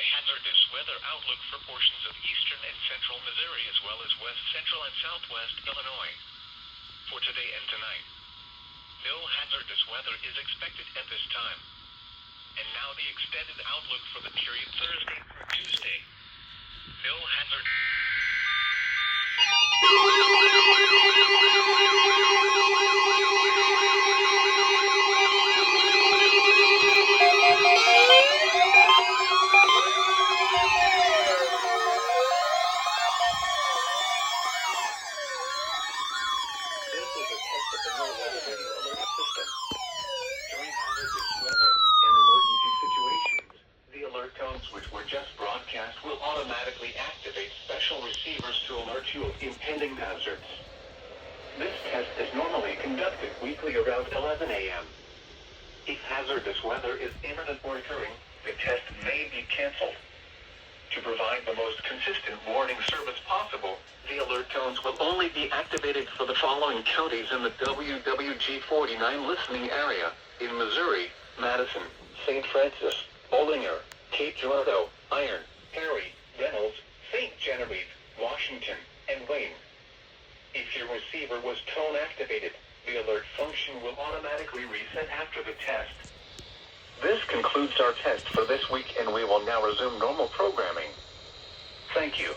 hazardous weather outlook for portions of eastern and central Missouri as well as west central and southwest Illinois. For today and tonight, no hazardous weather is expected at this time. And now the extended outlook for the period Thursday through Tuesday. No hazard. This is a test of the NOAA radio alert system. During hazardous weather and emergency situations, the alert tones which were just broadcast will automatically activate special receivers to alert you of impending hazards. This test is normally conducted weekly around 11 a.m. If hazardous weather is imminent or occurring, the test may be canceled. To provide the most consistent warning service possible, the alert tones will only be activated for the following counties in the WWG49 listening area: in Missouri, Madison, St. Francis, Bollinger, Cape Girardeau, Iron, Perry, Reynolds, St. Genevieve, Washington, and Wayne. If your receiver was tone activated, the alert function will automatically reset after the test. This concludes our test for this week, and we will now resume normal programming. Thank you.